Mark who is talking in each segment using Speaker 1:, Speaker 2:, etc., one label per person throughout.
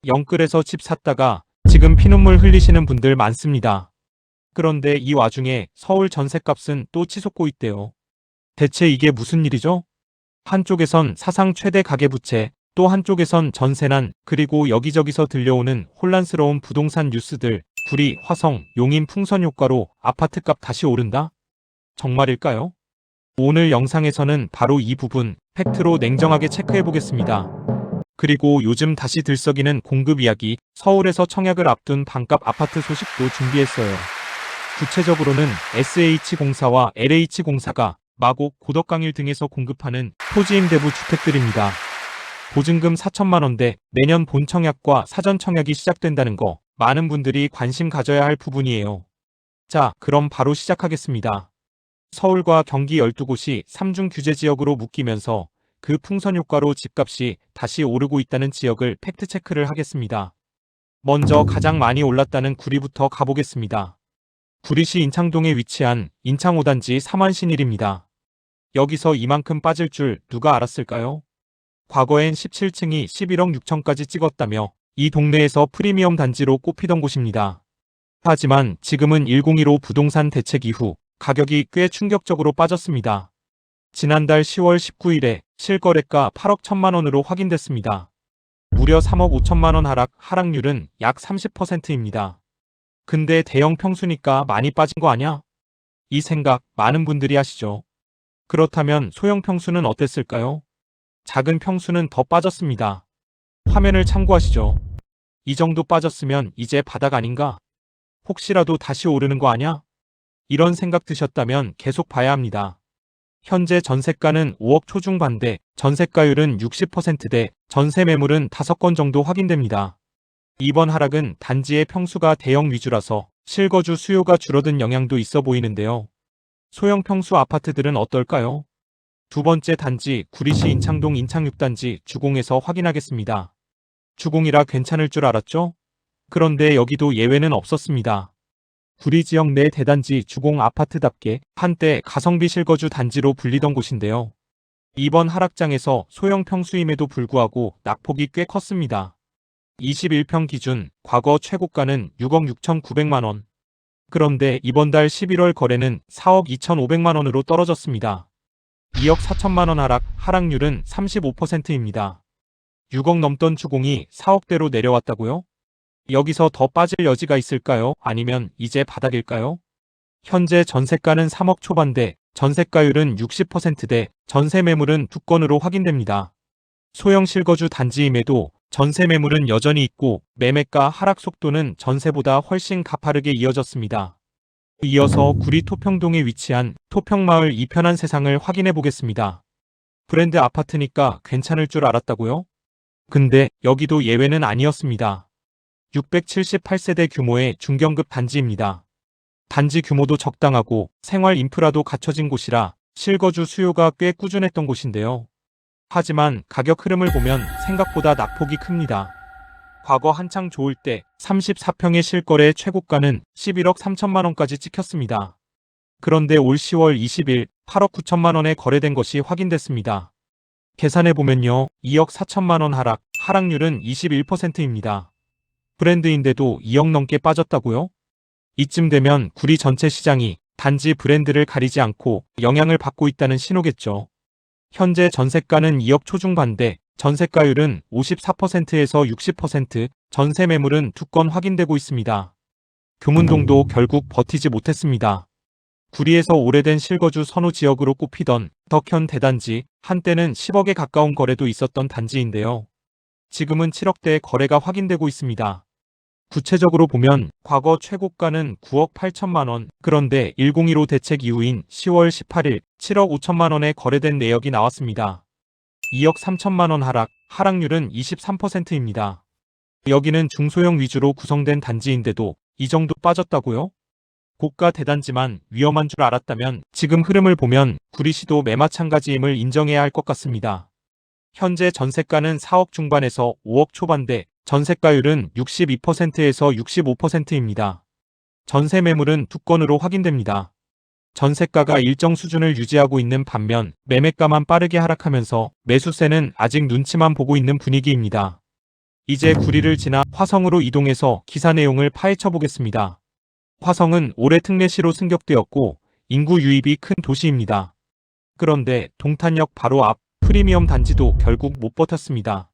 Speaker 1: 영끌에서 집 샀다가 지금 피눈물 흘리시는 분들 많습니다. 그런데 이 와중에 서울 전셋값은 또 치솟고 있대요. 대체 이게 무슨 일이죠? 한쪽에선 사상 최대 가계부채, 또 한쪽에선 전세난, 그리고 여기저기서 들려오는 혼란스러운 부동산 뉴스들, 구리, 화성, 용인 풍선 효과로 아파트값 다시 오른다? 정말일까요? 오늘 영상에서는 바로 이 부분 팩트로 냉정하게 체크해 보겠습니다. 그리고 요즘 다시 들썩이는 공급 이야기, 서울에서 청약을 앞둔 반값 아파트 소식도 준비했어요. 구체적으로는 SH공사와 LH공사가 마곡, 고덕강일 등에서 공급하는 토지임대부 주택들입니다. 보증금 4천만 원대 내년 본청약과 사전청약이 시작된다는 거 많은 분들이 관심 가져야 할 부분이에요. 자, 그럼 바로 시작하겠습니다. 서울과 경기 12곳이 3중 규제 지역으로 묶이면서 그 풍선 효과로 집값이 다시 오르고 있다는 지역을 팩트체크를 하겠습니다. 먼저 가장 많이 올랐다는 구리부터 가보겠습니다. 구리시 인창동에 위치한 인창 5단지 삼환신일입니다. 여기서 이만큼 빠질 줄 누가 알았을까요? 과거엔 17층이 11억 6천까지 찍었다며 이 동네에서 프리미엄 단지로 꼽히던 곳입니다. 하지만 지금은 1015 부동산 대책 이후 가격이 꽤 충격적으로 빠졌습니다. 지난달 10월 19일에 실거래가 8억 1천만 원으로 확인됐습니다. 무려 3억 5천만 원 하락률은 약 30%입니다. 근데 대형 평수니까 많이 빠진 거 아냐? 이 생각 많은 분들이 하시죠. 그렇다면 소형 평수는 어땠을까요? 작은 평수는 더 빠졌습니다. 화면을 참고하시죠. 이 정도 빠졌으면 이제 바닥 아닌가? 혹시라도 다시 오르는 거 아냐? 이런 생각 드셨다면 계속 봐야 합니다. 현재 전세가는 5억 초중반대, 전세가율은 60%대, 전세 매물은 5건 정도 확인됩니다. 이번 하락은 단지의 평수가 대형 위주라서 실거주 수요가 줄어든 영향도 있어 보이는데요. 소형 평수 아파트들은 어떨까요? 두 번째 단지 구리시 인창동 인창 6단지 주공에서 확인하겠습니다. 주공이라 괜찮을 줄 알았죠? 그런데 여기도 예외는 없었습니다. 구리 지역 내 대단지 주공 아파트답게 한때 가성비 실거주 단지로 불리던 곳인데요. 이번 하락장에서 소형 평수임에도 불구하고 낙폭이 꽤 컸습니다. 21평 기준 과거 최고가는 6억 6,900만 원. 그런데 이번 달 11월 거래는 4억 2,500만 원으로 떨어졌습니다. 2억 4천만 원 하락률은 35%입니다. 6억 넘던 주공이 4억대로 내려왔다고요? 여기서 더 빠질 여지가 있을까요? 아니면 이제 바닥일까요? 현재 전세가는 3억 초반대, 전세가율은 60%대, 전세 매물은 2건으로 확인됩니다. 소형 실거주 단지임에도 전세 매물은 여전히 있고 매매가 하락 속도는 전세보다 훨씬 가파르게 이어졌습니다. 이어서 구리 토평동에 위치한 토평마을 이편한 세상을 확인해 보겠습니다. 브랜드 아파트니까 괜찮을 줄 알았다고요? 근데 여기도 예외는 아니었습니다. 678세대 규모의 중견급 단지입니다. 단지 규모도 적당하고 생활 인프라도 갖춰진 곳이라 실거주 수요가 꽤 꾸준했던 곳인데요. 하지만 가격 흐름을 보면 생각보다 낙폭이 큽니다. 과거 한창 좋을 때 34평의 실거래 최고가는 11억 3천만 원까지 찍혔습니다. 그런데 올 10월 20일 8억 9천만 원에 거래된 것이 확인됐습니다. 계산해보면요. 2억 4천만 원 하락률은 21%입니다. 브랜드인데도 2억 넘게 빠졌다고요? 이쯤 되면 구리 전체 시장이 단지 브랜드를 가리지 않고 영향을 받고 있다는 신호겠죠. 현재 전세가는 2억 초중반대, 전세가율은 54%에서 60%, 전세 매물은 2건 확인되고 있습니다. 교문동도 결국 버티지 못했습니다. 구리에서 오래된 실거주 선호 지역으로 꼽히던 덕현 대단지, 한때는 10억에 가까운 거래도 있었던 단지인데요. 지금은 7억대의 거래가 확인되고 있습니다. 구체적으로 보면 과거 최고가는 9억 8천만 원, 그런데 1015 대책 이후인 10월 18일 7억 5천만 원에 거래된 내역이 나왔습니다. 2억 3천만 원 하락률은 23%입니다. 여기는 중소형 위주로 구성된 단지인데도 이 정도 빠졌다고요? 고가 대단지만 위험한 줄 알았다면 지금 흐름을 보면 구리시도 매마찬가지임을 인정해야 할 것 같습니다. 현재 전세가는 4억 중반에서 5억 초반대, 전세가율은 62%에서 65%입니다. 전세 매물은 2건으로 확인됩니다. 전세가가 일정 수준을 유지하고 있는 반면 매매가만 빠르게 하락하면서 매수세는 아직 눈치만 보고 있는 분위기입니다. 이제 구리를 지나 화성으로 이동해서 기사 내용을 파헤쳐 보겠습니다. 화성은 올해 특례시로 승격되었고 인구 유입이 큰 도시입니다. 그런데 동탄역 바로 앞 프리미엄 단지도 결국 못 버텼습니다.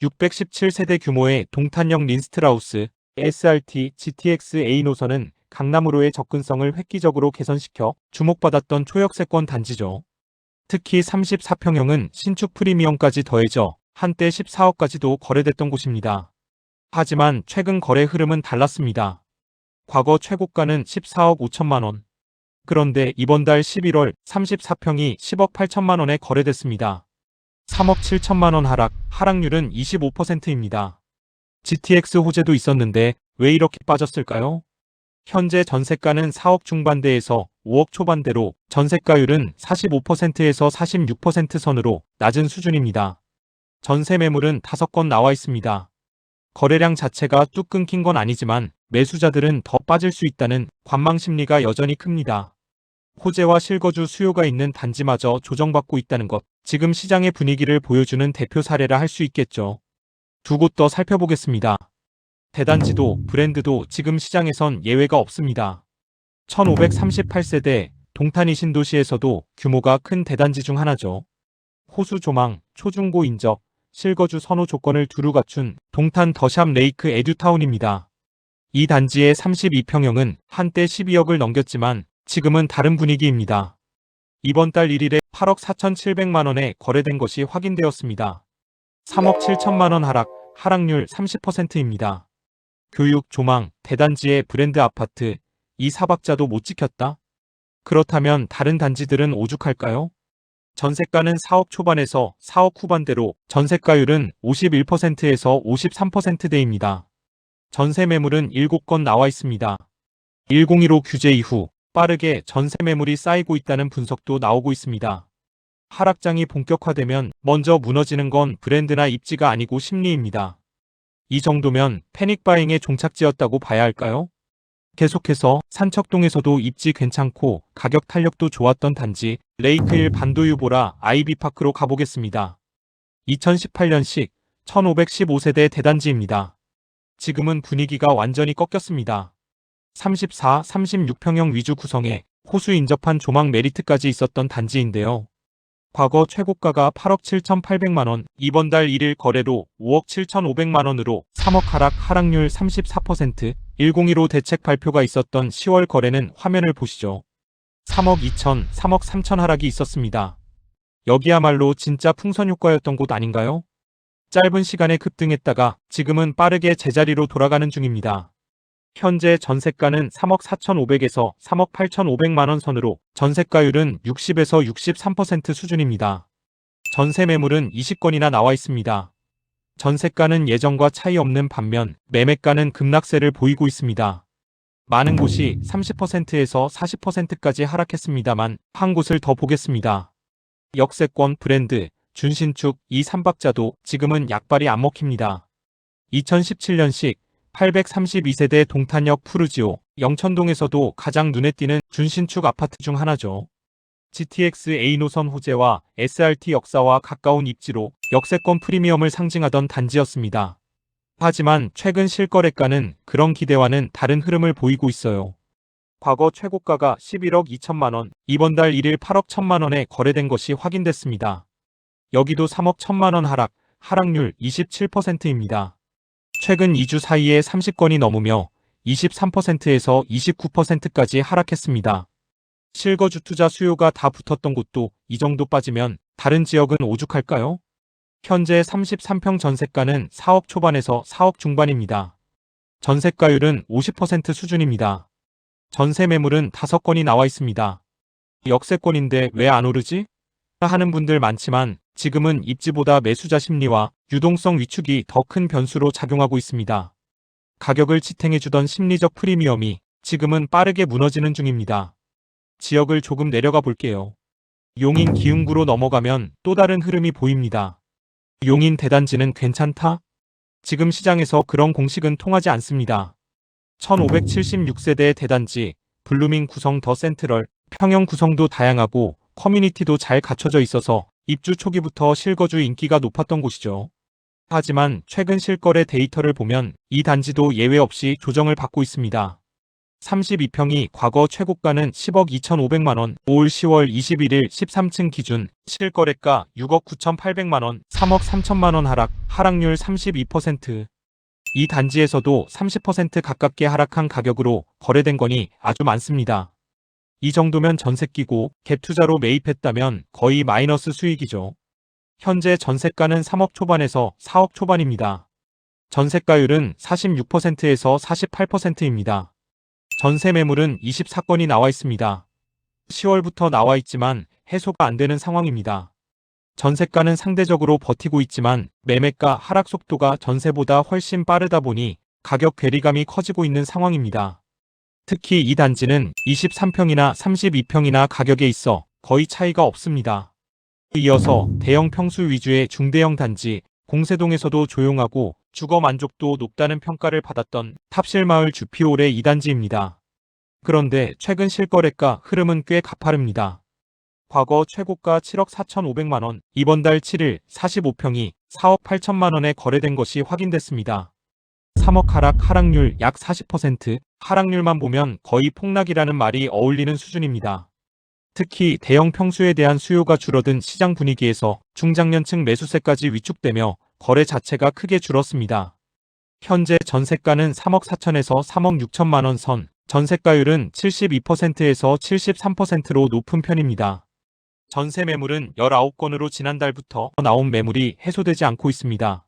Speaker 1: 617세대 규모의 동탄역 린스트라우스 SRT GTX A 노선은 강남으로의 접근성을 획기적으로 개선시켜 주목받았던 초역세권 단지죠. 특히 34평형은 신축 프리미엄까지 더해져 한때 14억까지도 거래됐던 곳입니다. 하지만 최근 거래 흐름은 달랐습니다. 과거 최고가는 14억 5천만 원. 그런데 이번 달 11월 34평이 10억 8천만 원에 거래됐습니다. 3억 7천만 원 하락률은 25%입니다. GTX 호재도 있었는데 왜 이렇게 빠졌을까요? 현재 전세가는 4억 중반대에서 5억 초반대로 전세가율은 45%에서 46% 선으로 낮은 수준입니다. 전세 매물은 5건 나와 있습니다. 거래량 자체가 뚝 끊긴 건 아니지만 매수자들은 더 빠질 수 있다는 관망 심리가 여전히 큽니다. 호재와 실거주 수요가 있는 단지마저 조정받고 있다는 것, 지금 시장의 분위기를 보여주는 대표 사례라 할 수 있겠죠. 두 곳 더 살펴보겠습니다. 대단지도 브랜드도 지금 시장에선 예외가 없습니다. 1538세대 동탄이 신도시에서도 규모가 큰 대단지 중 하나죠. 호수 조망, 초중고 인접, 실거주 선호 조건을 두루 갖춘 동탄 더샵 레이크 에듀타운입니다. 이 단지의 32평형은 한때 12억을 넘겼지만 지금은 다른 분위기입니다. 이번 달 1일에 8억 4,700만 원에 거래된 것이 확인되었습니다. 3억 7천만 원 하락률 30%입니다. 교육, 조망, 대단지의 브랜드 아파트, 이 사박자도 못 지켰다? 그렇다면 다른 단지들은 오죽할까요? 전세가는 4억 초반에서 4억 후반대로 전세가율은 51%에서 53%대입니다. 전세 매물은 7건 나와 있습니다. 1015 규제 이후 빠르게 전세 매물이 쌓이고 있다는 분석도 나오고 있습니다. 하락장이 본격화되면 먼저 무너지는 건 브랜드나 입지가 아니고 심리입니다. 이 정도면 패닉바잉의 종착지였다고 봐야 할까요? 계속해서 산척동에서도 입지 괜찮고 가격 탄력도 좋았던 단지 레이크힐 반도유보라 아이비파크로 가보겠습니다. 2018년식 1515세대 대단지입니다. 지금은 분위기가 완전히 꺾였습니다. 34, 36평형 위주 구성에 호수 인접한 조망 메리트까지 있었던 단지인데요. 과거 최고가가 8억 7,800만 원, 이번 달 1일 거래로 5억 7,500만 원으로 3억 하락률 34%, 1015 대책 발표가 있었던 10월 거래는 화면을 보시죠. 3억 2천, 3억 3천 하락이 있었습니다. 여기야말로 진짜 풍선 효과였던 곳 아닌가요? 짧은 시간에 급등했다가 지금은 빠르게 제자리로 돌아가는 중입니다. 현재 전세가는 3억 4,500에서 3억 8,500만 원 선으로 전세가율은 60에서 63% 수준입니다. 전세 매물은 20건이나 나와 있습니다. 전세가는 예전과 차이 없는 반면 매매가는 급락세를 보이고 있습니다. 많은 곳이 30%에서 40%까지 하락했습니다만 한 곳을 더 보겠습니다. 역세권 브랜드 준신축 이 삼박자도 지금은 약발이 안 먹힙니다. 2017년식 832세대 동탄역 푸르지오, 영천동에서도 가장 눈에 띄는 준신축 아파트 중 하나죠. GTX A 노선 호재와 SRT 역사와 가까운 입지로 역세권 프리미엄을 상징하던 단지였습니다. 하지만 최근 실거래가는 그런 기대와는 다른 흐름을 보이고 있어요. 과거 최고가가 11억 2천만 원, 이번 달 1일 8억 1천만 원에 거래된 것이 확인됐습니다. 여기도 3억 1천만 원 하락률 27%입니다. 최근 2주 사이에 30건이 넘으며 23%에서 29%까지 하락했습니다. 실거주 투자 수요가 다 붙었던 곳도 이 정도 빠지면 다른 지역은 오죽할까요? 현재 33평 전세가는 4억 초반에서 4억 중반입니다. 전세가율은 50% 수준입니다. 전세 매물은 5건이 나와 있습니다. 역세권인데 왜 안 오르지? 하는 분들 많지만 지금은 입지보다 매수자 심리와 유동성 위축이 더 큰 변수로 작용하고 있습니다. 가격을 지탱해주던 심리적 프리미엄이 지금은 빠르게 무너지는 중입니다. 지역을 조금 내려가 볼게요. 용인 기흥구로 넘어가면 또 다른 흐름이 보입니다. 용인 대단지는 괜찮다? 지금 시장에서 그런 공식은 통하지 않습니다. 1576세대 대단지, 블루밍 구성 더 센트럴, 평형 구성도 다양하고 커뮤니티도 잘 갖춰져 있어서 입주 초기부터 실거주 인기가 높았던 곳이죠. 하지만 최근 실거래 데이터를 보면 이 단지도 예외 없이 조정을 받고 있습니다. 32평이 과거 최고가는 10억 2,500만 원, 올 10월 21일 13층 기준 실거래가 6억 9,800만 원, 3억 3천만 원 하락률 32%. 이 단지에서도 30% 가깝게 하락한 가격으로 거래된 건이 아주 많습니다. 이 정도면 전세 끼고 갭 투자로 매입했다면 거의 마이너스 수익이죠. 현재 전세가는 3억 초반에서 4억 초반입니다. 전세가율은 46%에서 48%입니다. 전세 매물은 24건이 나와 있습니다. 10월부터 나와 있지만 해소가 안 되는 상황입니다. 전세가는 상대적으로 버티고 있지만 매매가 하락 속도가 전세보다 훨씬 빠르다 보니 가격 괴리감이 커지고 있는 상황입니다. 특히 이 단지는 23평이나 32평이나 가격에 있어 거의 차이가 없습니다. 이어서 대형 평수 위주의 중대형 단지, 공세동에서도 조용하고 주거 만족도 높다는 평가를 받았던 탑실마을 주피올의 2단지입니다. 그런데 최근 실거래가 흐름은 꽤 가파릅니다. 과거 최고가 7억 4,500만 원, 이번 달 7일 45평이 4억 8천만 원에 거래된 것이 확인됐습니다. 3억 하락률 약 40%, 하락률만 보면 거의 폭락이라는 말이 어울리는 수준입니다. 특히 대형 평수에 대한 수요가 줄어든 시장 분위기에서 중장년층 매수세까지 위축되며 거래 자체가 크게 줄었습니다. 현재 전세가는 3억 4천에서 3억 6천만 원 선, 전세가율은 72%에서 73%로 높은 편입니다. 전세 매물은 19건으로 지난달부터 나온 매물이 해소되지 않고 있습니다.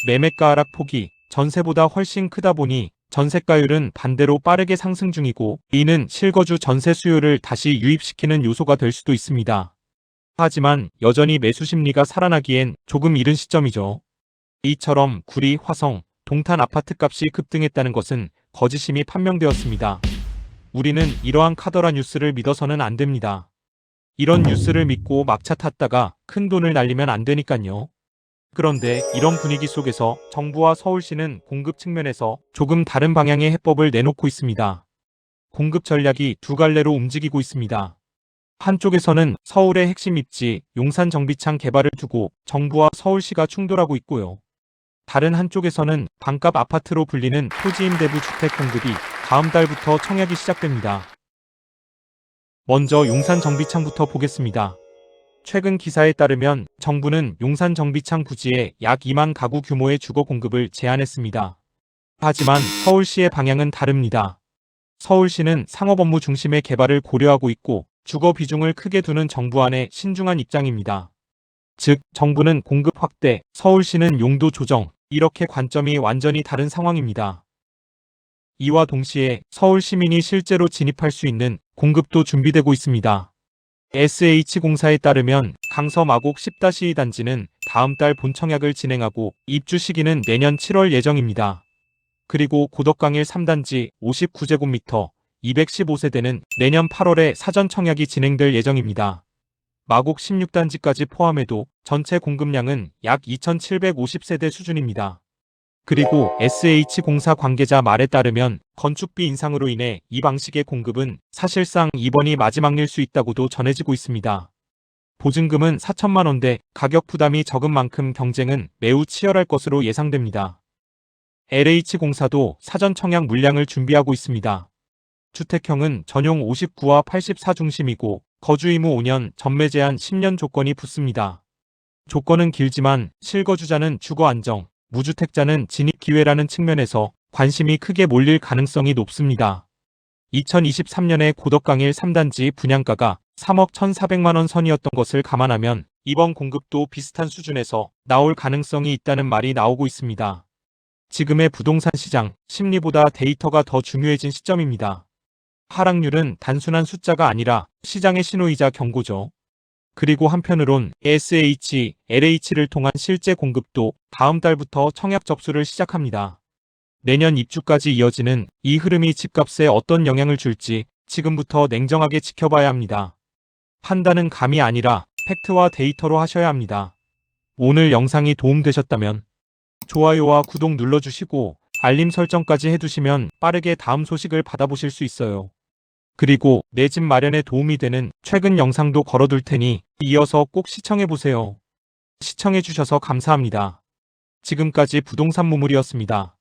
Speaker 1: 매매가 하락 폭이 전세보다 훨씬 크다 보니 전세가율은 반대로 빠르게 상승 중이고 이는 실거주 전세 수요를 다시 유입시키는 요소가 될 수도 있습니다. 하지만 여전히 매수 심리가 살아나기엔 조금 이른 시점이죠. 이처럼 구리, 화성, 동탄 아파트값이 급등했다는 것은 거짓임이 판명되었습니다. 우리는 이러한 카더라 뉴스를 믿어서는 안 됩니다. 이런 뉴스를 믿고 막차 탔다가 큰 돈을 날리면 안 되니깐요. 그런데 이런 분위기 속에서 정부와 서울시는 공급 측면에서 조금 다른 방향의 해법을 내놓고 있습니다. 공급 전략이 두 갈래로 움직이고 있습니다. 한쪽에서는 서울의 핵심 입지 용산 정비창 개발을 두고 정부와 서울시가 충돌하고 있고요. 다른 한쪽에서는 반값 아파트로 불리는 토지임대부 주택 공급이 다음 달부터 청약이 시작됩니다. 먼저 용산 정비창부터 보겠습니다. 최근 기사에 따르면 정부는 용산 정비창 부지에 약 2만 가구 규모의 주거 공급을 제안했습니다. 하지만 서울시의 방향은 다릅니다. 서울시는 상업 업무 중심의 개발을 고려하고 있고 주거 비중을 크게 두는 정부안에 신중한 입장입니다. 즉, 정부는 공급 확대, 서울시는 용도 조정, 이렇게 관점이 완전히 다른 상황입니다. 이와 동시에 서울 시민이 실제로 진입할 수 있는 공급도 준비되고 있습니다. SH공사에 따르면 강서 마곡 10-2 단지는 다음 달 본청약을 진행하고 입주 시기는 내년 7월 예정입니다. 그리고 고덕강일 3단지 59제곱미터 215세대는 내년 8월에 사전 청약이 진행될 예정입니다. 마곡 16단지까지 포함해도 전체 공급량은 약 2,750세대 수준입니다. 그리고 SH공사 관계자 말에 따르면 건축비 인상으로 인해 이 방식의 공급은 사실상 이번이 마지막일 수 있다고도 전해지고 있습니다. 보증금은 4천만 원대, 가격 부담이 적은 만큼 경쟁은 매우 치열할 것으로 예상됩니다. LH공사도 사전 청약 물량을 준비하고 있습니다. 주택형은 전용 59와 84 중심이고 거주 의무 5년, 전매 제한 10년 조건이 붙습니다. 조건은 길지만 실거주자는 주거 안정, 무주택자는 진입 기회라는 측면에서 관심이 크게 몰릴 가능성이 높습니다. 2023년에 고덕강일 3단지 분양가가 3억 1,400만 원 선이었던 것을 감안하면 이번 공급도 비슷한 수준에서 나올 가능성이 있다는 말이 나오고 있습니다. 지금의 부동산 시장, 심리보다 데이터가 더 중요해진 시점입니다. 하락률은 단순한 숫자가 아니라 시장의 신호이자 경고죠. 그리고 한편으론 SH, LH를 통한 실제 공급도 다음 달부터 청약 접수를 시작합니다. 내년 입주까지 이어지는 이 흐름이 집값에 어떤 영향을 줄지 지금부터 냉정하게 지켜봐야 합니다. 판단은 감이 아니라 팩트와 데이터로 하셔야 합니다. 오늘 영상이 도움되셨다면 좋아요와 구독 눌러주시고 알림 설정까지 해두시면 빠르게 다음 소식을 받아보실 수 있어요. 그리고 내 집 마련에 도움이 되는 최근 영상도 걸어둘 테니 이어서 꼭 시청해보세요. 시청해주셔서 감사합니다. 지금까지 부동산 무물이었습니다.